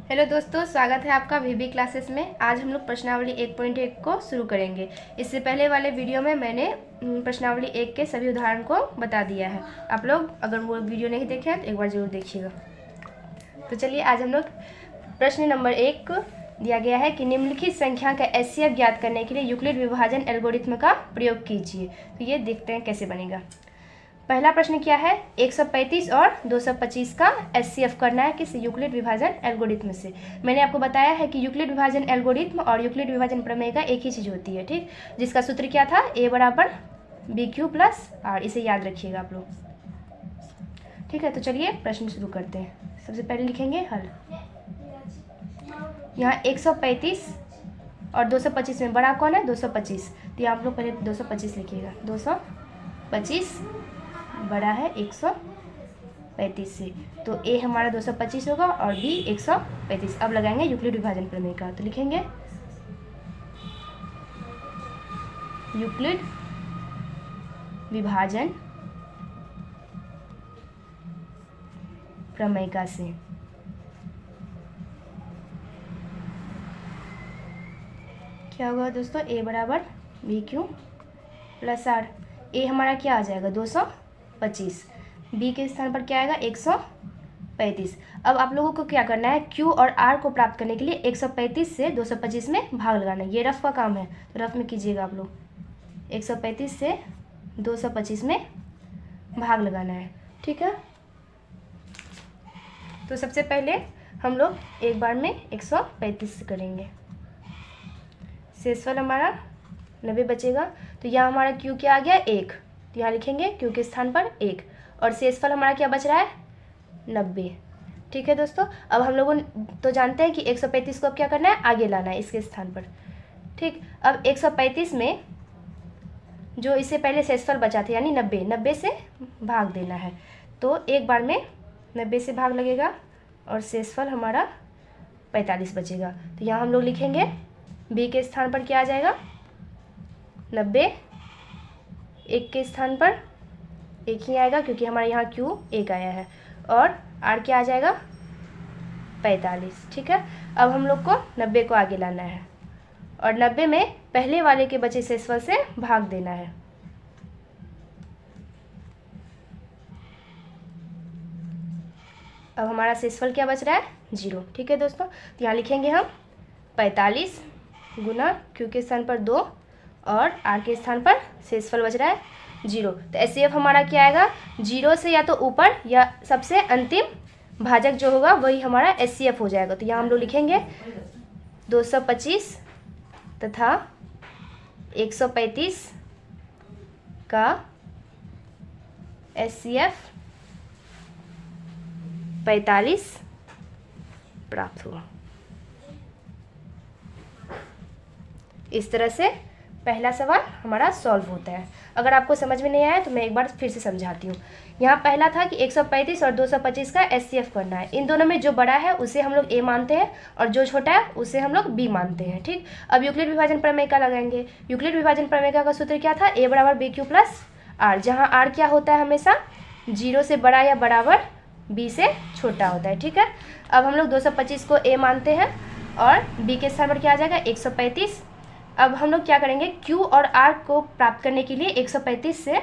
Hello दोस्तों, स्वागत है आपका वीबी क्लासेस में। आज हम लोग प्रश्नावली 1.1 को शुरू करेंगे। इससे पहले वाले वीडियो में मैंने प्रश्नावली 1 के सभी उदाहरण को बता दिया है। आप लोग अगर वो वीडियो नहीं देखे हैं तो एक बार ज़रूर देखिएगा। तो चलिए, आज हम लोग प्रश्न नंबर 1 दिया गया है कि निम्नलिखित संख्या का एचसीएफ ज्ञात करने के लिए यूक्लिड विभाजन एल्गोरिथ्म का प्रयोग कीजिए। तो ये देखते हैं कैसे बनेगा। पहला प्रश्न क्या है, 135 और 225 का एचसीएफ करना है किस यूक्लिड विभाजन एल्गोरिथ्म से। मैंने आपको बताया है कि यूक्लिड विभाजन एल्गोरिथ्म और यूक्लिड विभाजन प्रमेय का एक ही चीज़ होती है, ठीक, जिसका सूत्र क्या था, a बराबर BQ प्लस R। इसे याद रखिएगा आप लोग, ठीक है। तो चलिए प्रश्न शुरू करते हैं। सबसे पहले लिखेंगे हल। यहाँ 135 और 225 में बड़ा कौन है, 225। तो यहाँ आप लोग पहले 225 लिखिएगा। 225 बड़ा है 135 से, तो a हमारा 225 होगा और b 135। अब लगाएंगे यूक्लिड विभाजन प्रमेय का। तो लिखेंगे यूक्लिड विभाजन प्रमेय का से क्या होगा दोस्तों, a बराबर BQ प्लस R। a हमारा क्या आ जाएगा, 225। b के स्थान पर क्या आएगा, 135। अब आप लोगों को क्या करना है, q और r को प्राप्त करने के लिए 135 से 225 में भाग लगाना है। ये रफ का काम है, तो रफ में कीजिएगा आप लोग। 135 से 225 में भाग लगाना है, ठीक है। तो सबसे पहले हम लोग एक बार में 135 करेंगे। शेषफल हमारा 90 बचेगा। तो यहाँ हमारा q क्या आ गया, 1। तो यहाँ लिखेंगे q के स्थान पर 1, और शेषफल हमारा क्या बच रहा है, 90, ठीक है दोस्तों। अब हम लोगों तो जानते हैं कि 135 को अब क्या करना है, आगे लाना है इसके स्थान पर, ठीक। अब 135 में जो इससे पहले शेषफल बचा था यानी 90 से भाग देना है। तो एक बार में 90 से भाग लगेगा और शेषफल हमारा 45 बचेगा। तो यहाँ हम लोग लिखेंगे b के स्थान पर क्या आ जाएगा, 90। 1 के स्थान पर 1 ही आएगा क्योंकि हमारे यहाँ q 1 आया है, और r क्या आ जाएगा, 45, ठीक है। अब हम लोग को 90 को आगे लाना है और 90 में पहले वाले के बचे शेषफल से भाग देना है। अब हमारा शेषफल क्या बच रहा है, 0, ठीक है दोस्तों। तो यहाँ लिखेंगे हम 45 गुना q के स्थान पर 2 और r के स्थान पर शेषफल बच रहा है 0। तो एचसीएफ हमारा क्या आएगा, 0 से या तो ऊपर या सबसे अंतिम भाजक जो होगा वही हमारा एचसीएफ हो जाएगा। तो यहाँ हम लोग लिखेंगे 225 तथा 135 का एचसीएफ 45 प्राप्त हुआ। इस तरह से पहला सवाल हमारा सॉल्व होता है। अगर आपको समझ में नहीं आया तो मैं एक बार फिर से समझाती हूँ। यहाँ पहला था कि 135 और 225 का एचसीएफ करना है। इन दोनों में जो बड़ा है उसे हम लोग a मानते हैं और जो छोटा है उसे हम लोग b मानते हैं, ठीक। अब यूक्लिड विभाजन प्रमेय का लगाएंगे। यूक्लिड विभाजन प्रमेय का सूत्र क्या था, a बराबर BQ प्लस R, जहाँ R क्या होता है, हमेशा 0 से बड़ा या बराबर b से छोटा होता है, ठीक है। अब हम लोग 225 को a मानते हैं और b के स्थान पर क्या आ जाएगा, 135। अब हम लोग क्या करेंगे, q और r को प्राप्त करने के लिए 135 से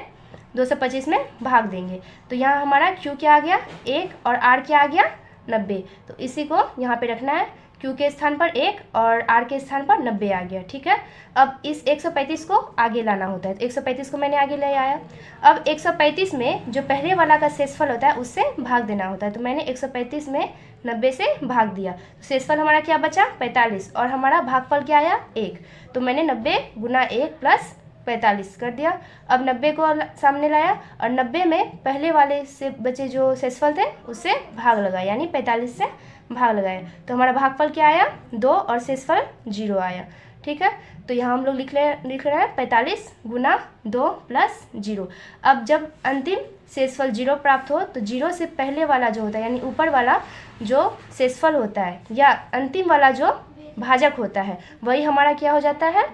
225 में भाग देंगे। तो यहाँ हमारा q क्या आ गया, 1, और r क्या आ गया, 90। तो इसी को यहाँ पे रखना है, q के स्थान पर 1 और r के स्थान पर 90 आ गया, ठीक है। अब इस 135 को आगे लाना होता है, तो 135 को मैंने आगे ले आया। अब 135 में जो पहले वाला का शेषफल होता है उससे भाग देना होता है। तो मैंने 135 में 90 से भाग दिया, शेषफल हमारा क्या बचा, 45, और हमारा भागफल क्या आया, 1। तो मैंने 90 गुना 1 प्लस 45 कर दिया। अब 90 को सामने लाया और 90 में पहले वाले से बचे जो शेषफल थे उससे भाग लगाया, यानी 45 से भाग लगाया। तो हमारा भागफल क्या आया, 2, और शेषफल 0 आया, ठीक है। तो यहाँ हम लोग लिख रहे हैं 45 गुना 2 प्लस 0। अब जब अंतिम शेषफल 0 प्राप्त हो तो 0 से पहले वाला जो होता है यानी ऊपर वाला जो शेषफल होता है या अंतिम वाला जो भाजक होता है वही हमारा क्या हो जाता है,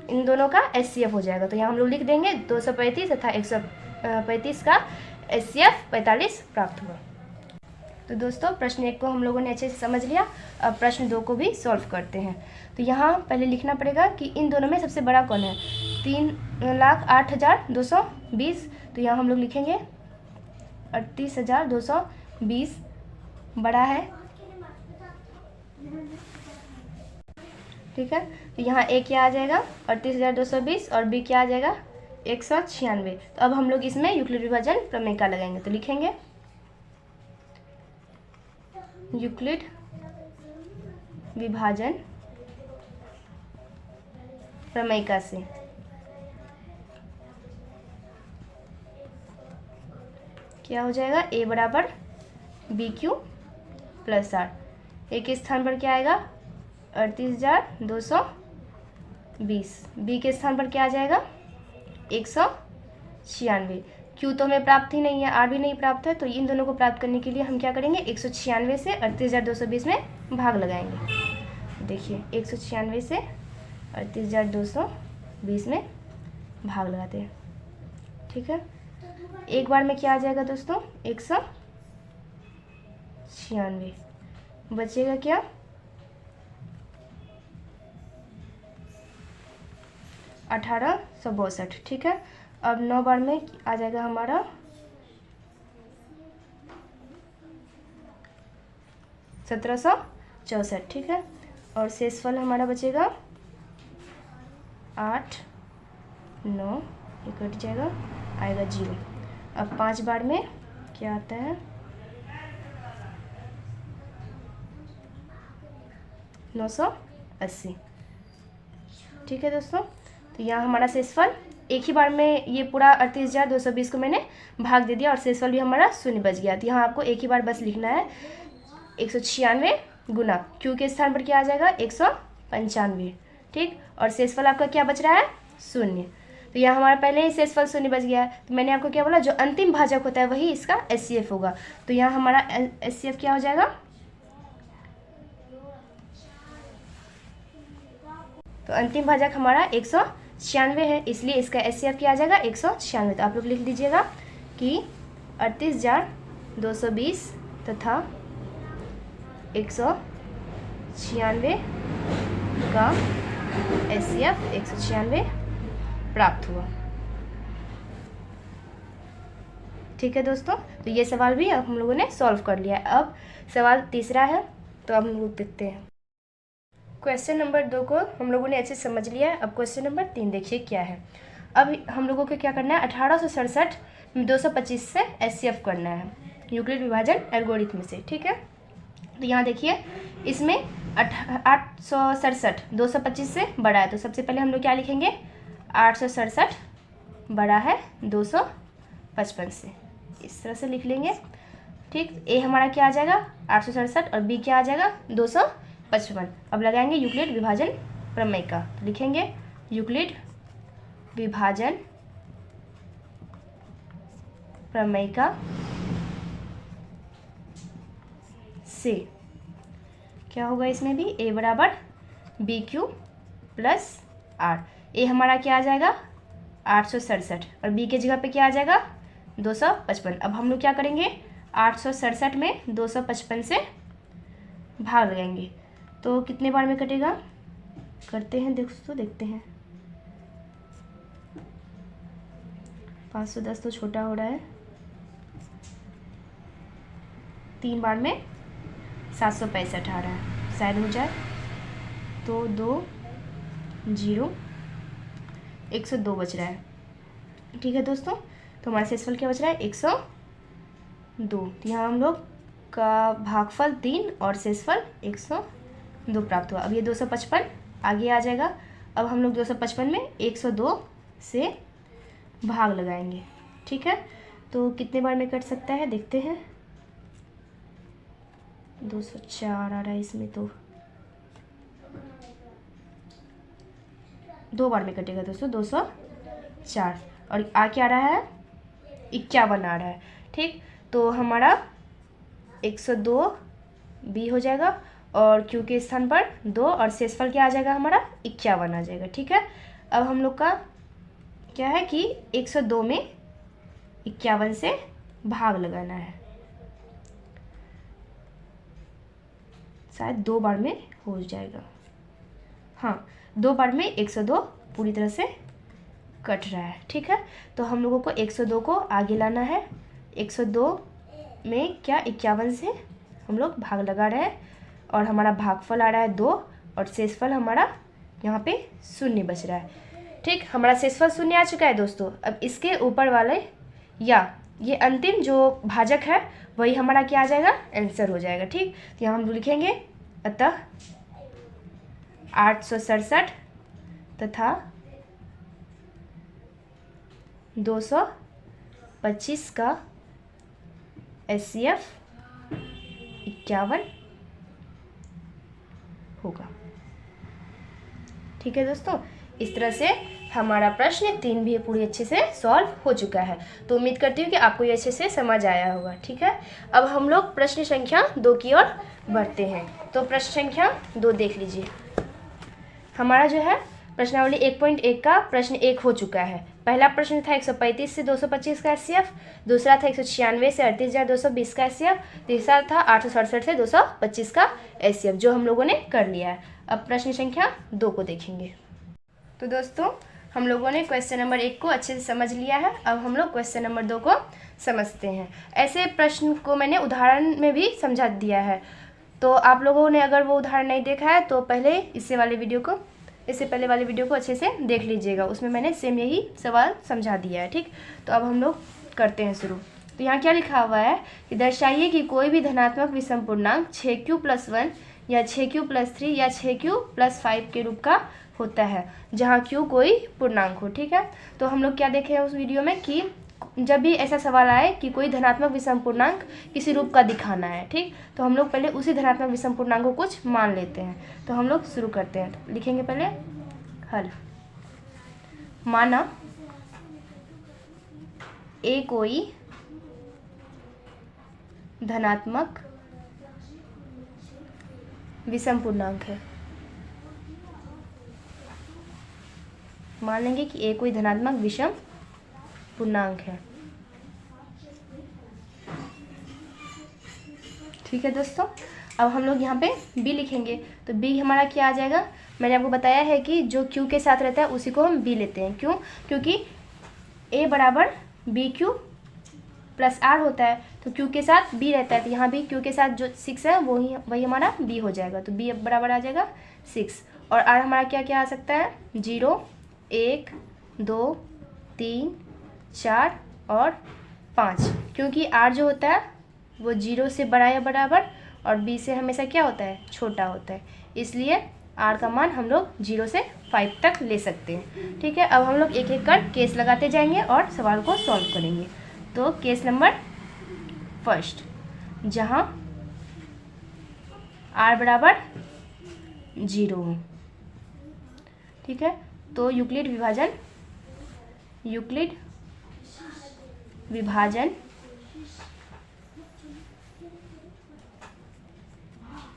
इन दोनों का एचसीएफ हो जाएगा। तो यहाँ हम लोग लिख देंगे 235 तथा 135 का एचसीएफ 45 प्राप्त हुआ। तो दोस्तों प्रश्न 1 को हम लोगों ने अच्छे से समझ लिया। अब प्रश्न 2 को भी सॉल्व करते हैं। तो यहाँ पहले लिखना पड़ेगा कि इन दोनों में सबसे बड़ा कौन है। 3,08,220। तो यहाँ हम लोग लिखेंगे 38,220 बड़ा है, ठीक है। तो यहाँ ए क्या आ जाएगा 38,220 और बी क्या आ जाएगा 196। तो अब हम लोग इसमें यूक्लिड विभाजन प्रमेय का लगाएंगे। तो लिखेंगे यूक्लिड विभाजन प्रमेय से क्या हो जाएगा, ए बराबर बी क्यू प्लस आर। ए के स्थान पर क्या आएगा 38,220। बी के स्थान पर क्या आ जाएगा 196। क्यू तो हमें प्राप्त ही नहीं है, आर भी नहीं प्राप्त है। तो इन दोनों को प्राप्त करने के लिए हम क्या करेंगे 196 से 38,220 में भाग लगाएंगे। देखिए 196 से 38,220 में भाग लगाते हैं, ठीक है। एक बार में क्या आ जाएगा दोस्तों 196, बचेगा क्या 1862, ठीक है। अब 9 बार में आ जाएगा हमारा 1764, ठीक है। और शेषफल हमारा बचेगा 8, 9, ये कट जाएगा, आएगा 0। अब 5 बार में क्या आता है 980, ठीक है दोस्तों। तो यहाँ हमारा शेषफल एक ही बार में ये पूरा 38,220 को मैंने भाग दे दिया और शेषफल भी हमारा 0 बच गया। तो यहाँ आपको एक ही बार बस लिखना है 196 गुना क्यू के स्थान पर क्या आ जाएगा 195, ठीक। और शेषफल आपका क्या बच रहा है 0। तो यहाँ हमारा पहले ही शेषफल 0 बच गया है। तो मैंने आपको क्या बोला, जो अंतिम भाजक होता है वही इसका एचसीएफ होगा। तो यहाँ हमारा एचसीएफ क्या हो जाएगा, तो अंतिम भाजक हमारा 196 है, इसलिए इसका एचसीएफ क्या आ जाएगा 196। तो आप लोग लिख लीजिएगा कि 38,220 तथा 196 का एचसीएफ 196 प्राप्त हुआ, ठीक है दोस्तों। तो ये सवाल भी अब हम लोगों ने सॉल्व कर लिया है। अब सवाल तीसरा है, तो अब हम लोग देखते हैं। क्वेश्चन नंबर 2 को हम लोगों ने अच्छे से समझ लिया है। अब क्वेश्चन नंबर 3 देखिए क्या है। अब हम लोगों को क्या करना है 1867 में 225 से एचसीएफ करना है यूक्लिड विभाजन एल्गोरिथम से, ठीक है। तो यहाँ देखिए इसमें 867 225 से बड़ा है। तो सबसे पहले हम लोग क्या लिखेंगे 867 बड़ा है 255 से, इस तरह से लिख लेंगे, ठीक। ए हमारा क्या आ जाएगा 867 और बी क्या आ जाएगा 255। अब लगाएंगे यूक्लिड विभाजन प्रमेय का। तो लिखेंगे यूक्लिड विभाजन प्रमेय का से क्या होगा, इसमें भी ए बराबर बी क्यू प्लस आर। ए हमारा क्या आ जाएगा 867 और बी के जगह पे क्या आ जाएगा 255। अब हम लोग क्या करेंगे 867 में 255 से भाग लगाएंगे। तो कितने बार में कटेगा, करते हैं दोस्तों, देखते हैं। 510 तो छोटा हो रहा है, 3 बार में 765 आ रहा है, शायद हो जाए। तो 2 0 102 बच रहा है, ठीक है दोस्तों। तो हमारा शेषफल क्या बच रहा है 102। तो यहाँ हम लोग का भागफल 3 और शेषफल 102 प्राप्त हुआ। अब ये 255 आगे आ जाएगा। अब हम लोग 255 में 102 से भाग लगाएंगे, ठीक है। तो कितने बार में कट सकता है देखते हैं। 204 आ रहा है इसमें, तो 2 बार में कटेगा दोस्तों 204 और आ क्या रहा है 51 आ रहा है, ठीक। तो हमारा 102 बी हो जाएगा और क्यू के स्थान पर 2 और शेषफल क्या आ जाएगा हमारा 51 आ जाएगा, ठीक है। अब हम लोग का क्या है कि 102 में 51 से भाग लगाना है। शायद 2 बार में हो जाएगा। हाँ, 2 बार में 102 पूरी तरह से कट रहा है। ठीक है, तो हम लोगों को 102 को आगे लाना है। 102 में क्या 51 से हम लोग भाग लगा रहे हैं और हमारा भागफल आ रहा है 2 और शेषफल हमारा यहाँ पे 0 बच रहा है। ठीक, हमारा शेषफल 0 आ चुका है दोस्तों। अब इसके ऊपर वाले या ये अंतिम जो भाजक है वही हमारा क्या आ जाएगा, आंसर हो जाएगा। ठीक, तो यहाँ हम लिखेंगे अतः 867 तथा 225 का HCF 51 होगा। ठीक है दोस्तों, इस तरह से हमारा प्रश्न 3 भी पूरी अच्छे से सॉल्व हो चुका है। तो उम्मीद करती हूँ कि आपको ये अच्छे से समझ आया होगा। ठीक है, अब हम लोग प्रश्न संख्या 2 की ओर बढ़ते हैं। तो प्रश्न संख्या 2 देख लीजिए। हमारा जो है प्रश्नावली 1.1 का प्रश्न 1 हो चुका है। पहला प्रश्न था 135 से 225 का HCF, दूसरा था 196 से 38,220 का HCF, तीसरा था 867 से 225 का HCF, जो हम लोगों ने कर लिया है। अब प्रश्न संख्या 2 को देखेंगे। तो दोस्तों, हम लोगों ने क्वेश्चन नंबर 1 को अच्छे से समझ लिया है। अब हम लोग क्वेश्चन नंबर 2 को समझते हैं। ऐसे प्रश्न को मैंने उदाहरण में भी समझा दिया है, तो आप लोगों ने अगर वो उदाहरण नहीं देखा है तो पहले इससे पहले वाले वीडियो को अच्छे से देख लीजिएगा। उसमें मैंने सेम यही सवाल समझा दिया है। ठीक, तो अब हम लोग करते हैं शुरू। तो यहाँ क्या लिखा हुआ है कि दर्शाइए कि कोई भी धनात्मक विषम पूर्णांक 6q+1 या 6q+3 या 6q+5 के रूप का होता है, जहाँ q कोई पूर्णांक हो। ठीक है, तो हम लोग क्या देखे हैं उस वीडियो में कि जब भी ऐसा सवाल आए कि कोई धनात्मक विषम पूर्णांक किसी रूप का दिखाना है, ठीक, तो हम लोग पहले उसी धनात्मक विषम पूर्णांक को कुछ मान लेते हैं। तो हम लोग शुरू करते हैं। तो लिखेंगे पहले हल। माना ए कोई धनात्मक विषम पूर्णांक है। मान लेंगे कि ए कोई धनात्मक विषम पूर्णांक है। ठीक है दोस्तों, अब हम लोग यहाँ पे b लिखेंगे। तो b हमारा क्या आ जाएगा, मैंने आपको बताया है कि जो q के साथ रहता है उसी को हम b लेते हैं। क्यों? क्योंकि a बराबर BQ+R होता है, तो q के साथ b रहता है, तो यहाँ भी q के साथ जो 6 है वही हमारा b हो जाएगा। तो b बराबर आ जाएगा 6 और r हमारा क्या क्या आ सकता है, 0, 1, 2, 3, 4 और 5, क्योंकि r जो होता है वो 0 से बड़ा या बराबर और b से हमेशा क्या होता है, छोटा होता है, इसलिए r का मान हम लोग 0 से 5 तक ले सकते हैं। ठीक है, अब हम लोग एक एक कर केस लगाते जाएंगे और सवाल को सॉल्व करेंगे। तो केस नंबर फर्स्ट, जहाँ r बराबर 0 हो। ठीक है, तो यूक्लिड विभाजन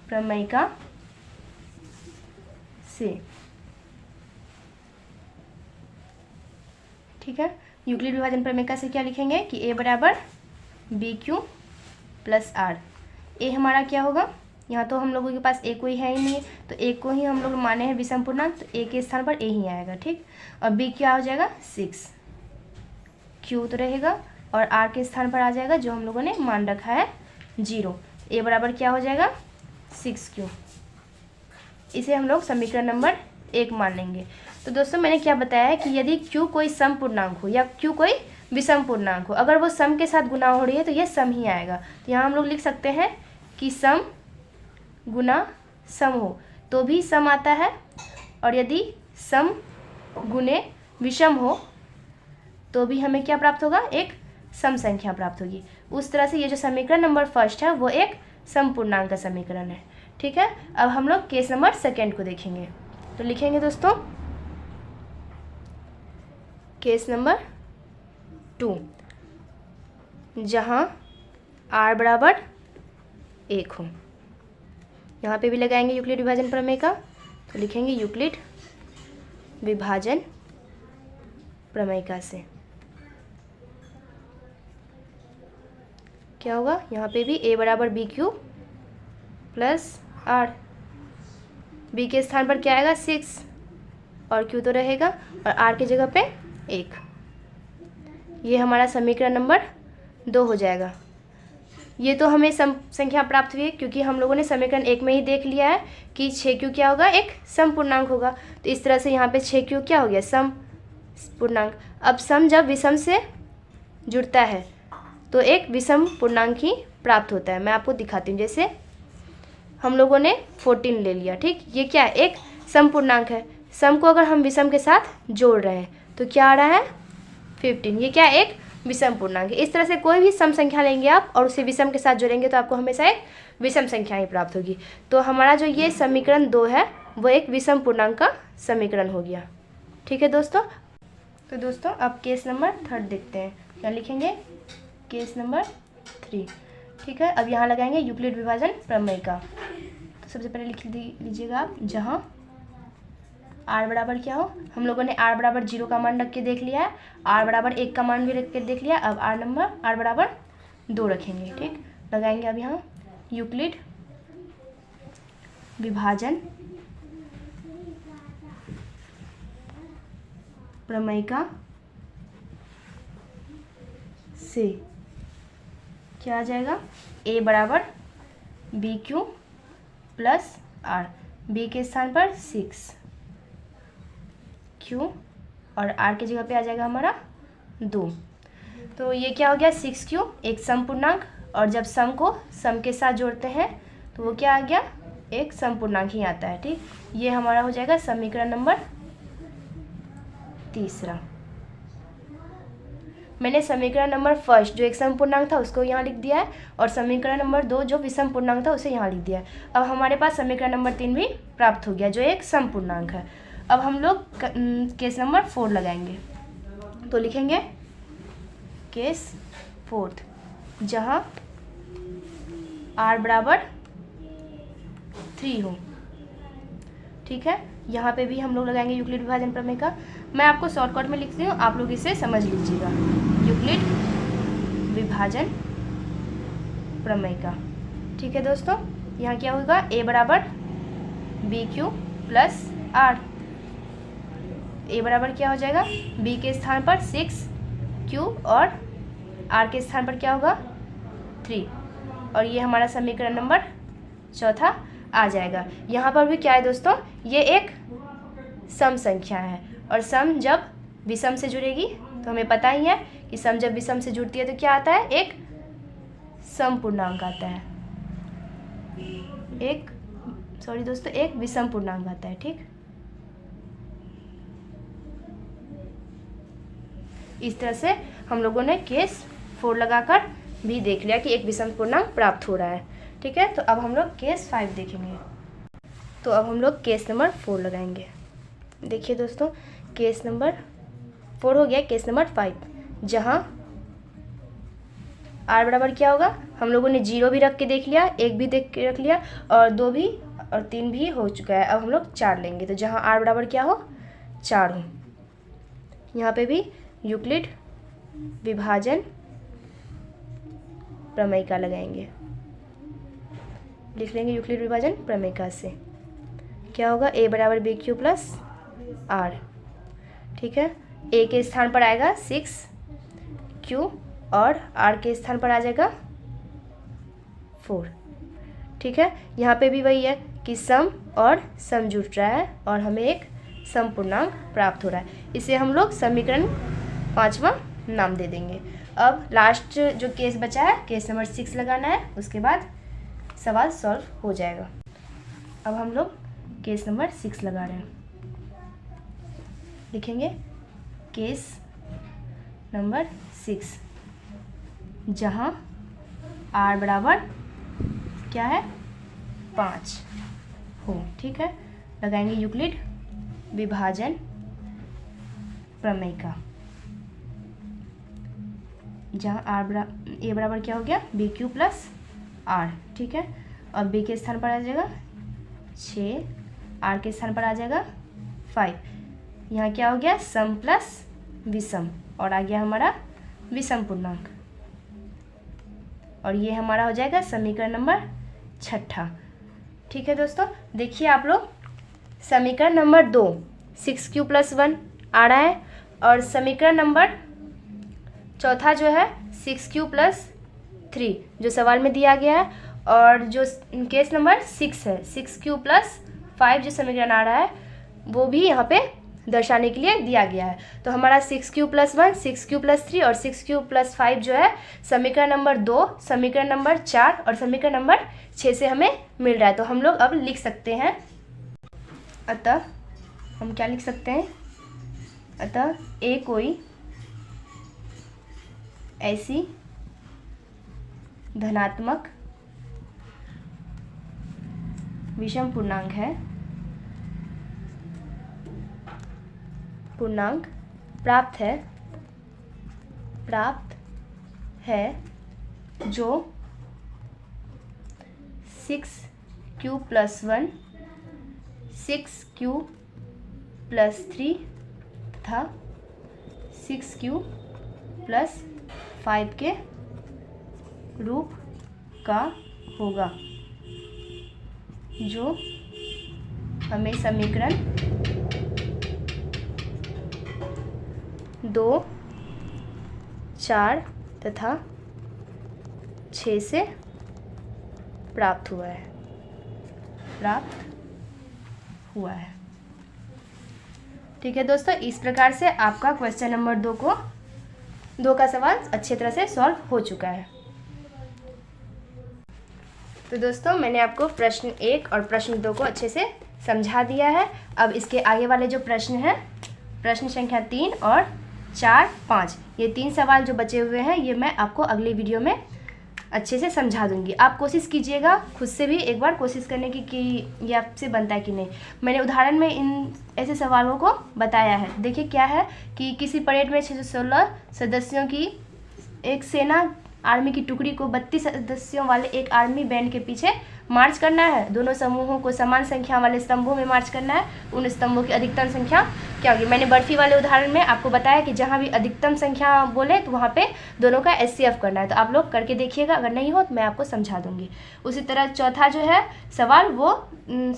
प्रमेयिका से, ठीक है, यूक्लिड विभाजन प्रमेयिका से क्या लिखेंगे कि a बराबर BQ+R। a हमारा क्या होगा, यहाँ तो हम लोगों के पास a कोई है ही नहीं, तो a को ही हम लोग माने हैं विषम पूर्णांक, तो a के स्थान पर a ही आएगा। ठीक, और b क्या हो जाएगा 6, q तो रहेगा और r के स्थान पर आ जाएगा जो हम लोगों ने मान रखा है 0। a बराबर क्या हो जाएगा 6q। इसे हम लोग समीकरण नंबर 1 मान लेंगे। तो दोस्तों, मैंने क्या बताया है कि यदि q कोई सम पूर्णांक हो या q कोई विषम पूर्णांक हो, अगर वो सम के साथ गुना हो रही है तो ये सम ही आएगा। तो यहाँ हम लोग लिख सकते हैं कि सम गुना सम हो तो भी सम आता है, और यदि सम गुने विषम हो तो भी हमें क्या प्राप्त होगा, एक सम संख्या प्राप्त होगी। उस तरह से ये जो समीकरण नंबर फर्स्ट है वो एक सम पूर्णांक का समीकरण है। ठीक है, अब हम लोग केस नंबर सेकेंड को देखेंगे। तो लिखेंगे दोस्तों केस नंबर 2, जहाँ r बराबर 1 हो। यहाँ पे भी लगाएंगे यूक्लिड विभाजन प्रमेय का, तो लिखेंगे यूक्लिड विभाजन प्रमेयिका से क्या होगा, यहाँ पे भी a बराबर BQ+ 8, बी के स्थान पर क्या आएगा 6 और क्यू तो रहेगा और आर की जगह पे 1। ये हमारा समीकरण नंबर 2 हो जाएगा। ये तो हमें सम संख्या प्राप्त हुई है क्योंकि हम लोगों ने समीकरण 1 में ही देख लिया है कि 6q क्या होगा, एक सम पूर्णांक होगा। तो इस तरह से यहाँ पे 6q क्या हो गया, सम पूर्णांक। अब सम जब विषम से जुड़ता है तो एक विषम पूर्णांक ही प्राप्त होता है। मैं आपको दिखाती हूँ। जैसे हम लोगों ने 14 ले लिया, ठीक, ये क्या है, एक सम पूर्णांक है। सम को अगर हम विषम के साथ जोड़ रहे हैं तो क्या आ रहा है 15, ये क्या है, एक विषम पूर्णांक है। इस तरह से कोई भी सम संख्या लेंगे आप और उसे विषम के साथ जोड़ेंगे तो आपको हमेशा एक विषम संख्या ही प्राप्त होगी। तो हमारा जो ये समीकरण 2 है वो एक विषम पूर्णांक का समीकरण हो गया। ठीक है दोस्तों। तो दोस्तों अब केस नंबर 3 देखते हैं। क्या लिखेंगे, केस नंबर 3। ठीक है, अब यहाँ लगाएंगे यूक्लिड विभाजन प्रमेय का। तो सबसे पहले लिख लीजिएगा आप, जहाँ r बराबर क्या हो, हम लोगों ने r बराबर 0 का मान रख के देख लिया है, r बराबर 1 का मान भी रख के देख लिया। अब r बराबर 2 रखेंगे। ठीक, लगाएंगे अब यहाँ यूक्लिड विभाजन प्रमेय का से क्या आ जाएगा, a बराबर b q plus r, b के स्थान पर 6 क्यू और आर की जगह पे आ जाएगा हमारा 2। तो ये क्या हो गया 6q, एक सम पूर्णांक, और जब सम को सम के साथ जोड़ते हैं तो वो क्या आ गया, एक सम पूर्णांक ही आता है। ठीक, ये हमारा हो जाएगा समीकरण नंबर 3। मैंने समीकरण नंबर 1 जो एक सम पूर्णांक था उसको यहाँ लिख दिया है और समीकरण नंबर 2 जो विषम पूर्णांक था उसे यहाँ लिख दिया है। अब हमारे पास समीकरण नंबर 3 भी प्राप्त हो गया जो एक सम पूर्णांक है। अब हम लोग केस नंबर 4 लगाएंगे। तो लिखेंगे केस 4, जहाँ r बराबर 3 हो। ठीक है, यहाँ पे भी हम लोग लगाएंगे यूक्लिड विभाजन प्रमेय का। मैं आपको शॉर्टकट में लिखती हूँ, आप लोग इसे समझ लीजिएगा। यूक्लिड विभाजन प्रमेय का। ठीक है दोस्तों, यहाँ क्या होगा, a बराबर b q plus r. a बराबर क्या हो जाएगा, b के स्थान पर 6q और r के स्थान पर क्या होगा 3, और ये हमारा समीकरण नंबर 4 आ जाएगा। यहाँ पर भी क्या है दोस्तों, ये एक सम संख्या है और सम जब विषम से जुड़ेगी तो हमें पता ही है कि सम जब विषम से जुड़ती है तो क्या आता है, एक सम पूर्णांक आता है, एक विषम पूर्णांक आता है। ठीक, इस तरह से हम लोगों ने केस 4 लगाकर भी देख लिया कि एक विषम पूर्णांक प्राप्त हो रहा है। ठीक है, तो अब हम लोग केस 5 देखेंगे। तो अब हम लोग केस नंबर 4 लगाएंगे। देखिए दोस्तों, केस नंबर 4 हो गया। केस नंबर 5, जहाँ r बराबर क्या होगा, हम लोगों ने 0 भी रख के देख लिया, 1 भी देख के रख लिया और 2 भी और 3 भी हो चुका है। अब हम लोग 4 लेंगे। तो जहाँ r बराबर क्या हो 4 हो, यहाँ पे भी यूक्लिड विभाजन प्रमेय का लगाएंगे। लिख लेंगे यूक्लिड विभाजन प्रमेय का से क्या होगा, a बराबर बी क्यू प्लस आर। ठीक है, a के स्थान पर आएगा 6q और r के स्थान पर आ जाएगा 4। ठीक है, यहाँ पे भी वही है कि सम और सम जुट रहा है और हमें एक सम पूर्णांक प्राप्त हो रहा है। इसे हम लोग समीकरण 5वां नाम दे देंगे। अब लास्ट जो केस बचा है, केस नंबर 6 लगाना है, उसके बाद सवाल सॉल्व हो जाएगा। अब हम लोग केस नंबर 6 लगा रहे हैं। लिखेंगे केस नंबर 6, जहाँ r बराबर क्या है 5 हो। ठीक है, लगाएंगे यूक्लिड विभाजन प्रमेय का, जहाँ a बराबर क्या हो गया बी क्यू प्लस आर। ठीक है, और b के स्थान पर आ जाएगा 6, r के स्थान पर आ जाएगा 5। यहाँ क्या हो गया सम प्लस विषम और आ गया हमारा विषम पूर्णांक, और ये हमारा हो जाएगा समीकरण नंबर 6। ठीक है दोस्तों, देखिए आप लोग समीकरण नंबर 2 6q + 1 आ रहा है, और समीकरण नंबर चौथा जो है 6q + 3 जो सवाल में दिया गया है, और जो केस नंबर 6 है 6q + 5 जो समीकरण आ रहा है वो भी यहाँ पे दर्शाने के लिए दिया गया है। तो हमारा 6q + 1, 6q + 3 और 6q + 5 जो है समीकरण नंबर 2, समीकरण नंबर 4 और समीकरण नंबर 6 से हमें मिल रहा है। तो हम लोग अब लिख सकते हैं, अतः हम क्या लिख सकते हैं, अतः ए कोई ऐसी धनात्मक विषम पूर्णांक प्राप्त है जो 6q + 1, 6q + 3 तथा 6q + 5 के रूप का होगा, जो हमें समीकरण 2, 4 तथा 6 से प्राप्त हुआ है। ठीक है दोस्तों, इस प्रकार से आपका क्वेश्चन नंबर 2 का सवाल अच्छी तरह से सॉल्व हो चुका है। तो दोस्तों मैंने आपको प्रश्न 1 और प्रश्न 2 को अच्छे से समझा दिया है। अब इसके आगे वाले जो प्रश्न हैं, प्रश्न संख्या 3 और 4, 5, ये 3 सवाल जो बचे हुए हैं ये मैं आपको अगली वीडियो में अच्छे से समझा दूंगी। आप कोशिश कीजिएगा खुद से भी एक बार कोशिश करने की कि ये आपसे बनता है कि नहीं। मैंने उदाहरण में इन ऐसे सवालों को बताया है। देखिए क्या है कि किसी परेड में 616 सदस्यों की एक सेना आर्मी की टुकड़ी को 32 सदस्यों वाले एक आर्मी बैंड के पीछे मार्च करना है। दोनों समूहों को समान संख्या वाले स्तंभों में मार्च करना है। उन स्तंभों की अधिकतम संख्या क्या होगी। मैंने बर्फी वाले उदाहरण में आपको बताया कि जहाँ भी अधिकतम संख्या बोले तो वहाँ पे दोनों का SCF करना है। तो आप लोग करके देखिएगा, अगर नहीं हो तो मैं आपको समझा दूंगी। उसी तरह चौथा जो है सवाल, वो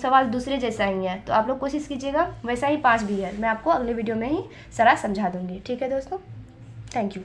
सवाल दूसरे जैसा ही है, तो आप लोग कोशिश कीजिएगा। वैसा ही 5 भी है, मैं आपको अगले वीडियो में ही सारा समझा दूँगी। ठीक है दोस्तों, थैंक यू।